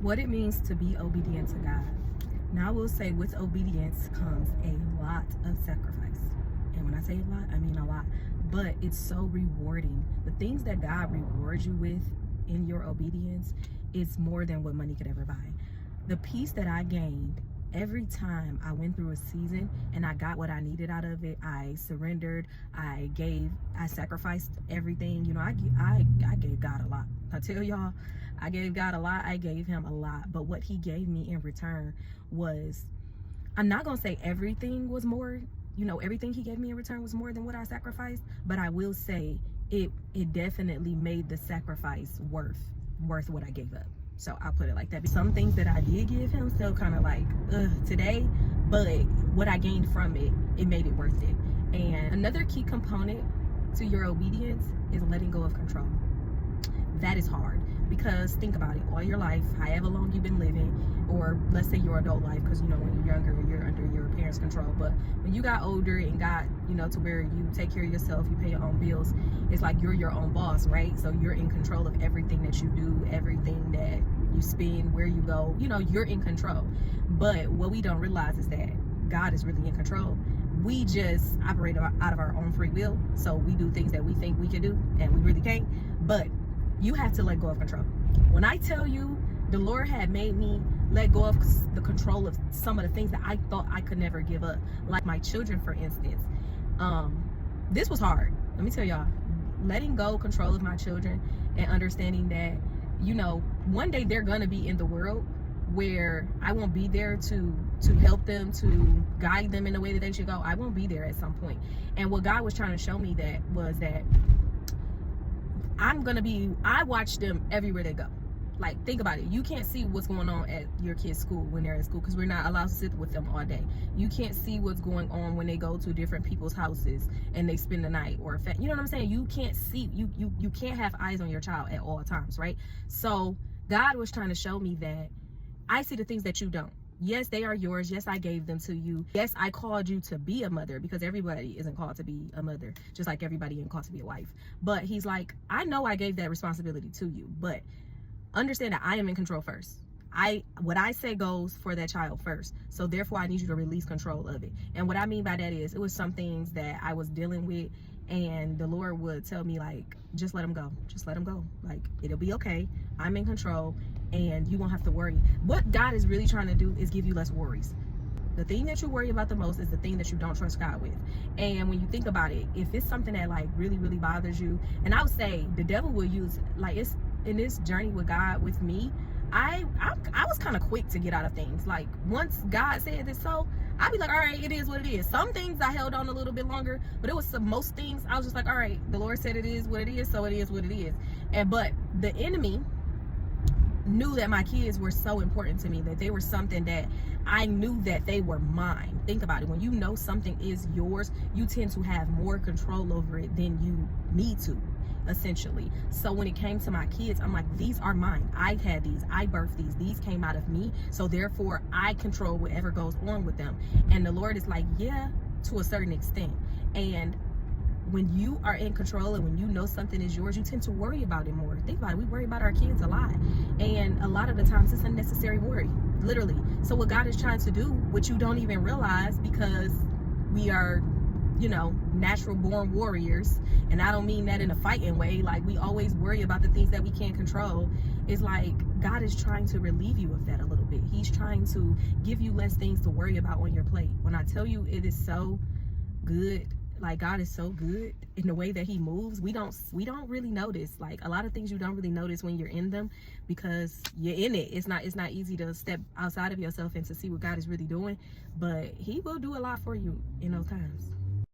what it means to be obedient to God. Now, I will say with obedience comes a lot of sacrifice. And when I say a lot, I mean a lot. But it's so rewarding. The things that God rewards you with in your obedience is more than what money could ever buy. The peace that I gained every time I went through a season and I got what I needed out of it, I surrendered, I sacrificed everything. You know, I gave God a lot. I tell y'all, I gave God a lot. I gave him a lot. But what he gave me in return was, I'm not going to say everything was more, you know, everything he gave me in return was more than what I sacrificed. But I will say it definitely made the sacrifice worth what I gave up. So I'll put it like that. Some things that I did give him still kind of like today, but what I gained from it, it made it worth it. And another key component to your obedience is letting go of control. That is hard, because think about it, all your life, however long you've been living, or let's say your adult life, because you know when you're younger you're under your parents' control, but when you got older and got, you know, to where you take care of yourself, you pay your own bills, it's like you're your own boss, right? So you're in control of everything that you do, everything that you spend, where you go, you know, you're in control. But what we don't realize is that God is really in control. We just operate out of our own free will, so we do things that we think we can do and we really can't. But you have to let go of control. When I tell you the Lord had made me let go of the control of some of the things that I thought I could never give up, like my children, for instance. This was hard. Let me tell y'all, letting go control of my children and understanding that, you know, one day they're gonna be in the world where I won't be there to help them, to guide them in the way that they should go. I won't be there at some point. And what God was trying to show me that was that I watch them everywhere they go. Like, think about it. You can't see what's going on at your kids' school when they're at school, because we're not allowed to sit with them all day. You can't see what's going on when they go to different people's houses and they spend the night, or you know what I'm saying? You can't see, you can't have eyes on your child at all times, right? So God was trying to show me that I see the things that you don't. Yes, they are yours. Yes, I gave them to you. Yes, I called you to be a mother, because everybody isn't called to be a mother, just like everybody isn't called to be a wife. But he's like, I know I gave that responsibility to you, but understand that I am in control first. What I say goes for that child first. So therefore I need you to release control of it. And what I mean by that is, it was some things that I was dealing with, and the Lord would tell me, like, just let them go. Just let them go. Like, it'll be okay. I'm in control and you won't have to worry. What God is really trying to do is give you less worries. The thing that you worry about the most is the thing that you don't trust God with. And when you think about it, if it's something that like really, really bothers you, and I would say the devil will use, like, it's in this journey with God with me, I was kind of quick to get out of things. Like, once God said this, so I'd be like, all right, it is what it is. Some things I held on a little bit longer, but it was most things I was just like, all right, the Lord said it is what it is, so it is what it is. But the enemy knew that my kids were so important to me, that they were something that I knew that they were mine. Think about it. When you know something is yours, you tend to have more control over it than you need to, essentially. So when it came to my kids, I'm like, these are mine. I had these. I birthed these. These came out of me. So therefore, I control whatever goes on with them. And the Lord is like, yeah, to a certain extent. And when you are in control and when you know something is yours, you tend to worry about it more. Think about it. We worry about our kids a lot. And a lot of the times it's unnecessary worry, literally. So what God is trying to do, which you don't even realize, because we are, you know, natural born warriors, and I don't mean that in a fighting way, like we always worry about the things that we can't control, is like God is trying to relieve you of that a little bit. He's trying to give you less things to worry about on your plate. When I tell you it is so good, like God is so good in the way that he moves, we don't really notice. Like, a lot of things you don't really notice when you're in them, because you're in it. It's not easy to step outside of yourself and to see what God is really doing, but he will do a lot for you in those times.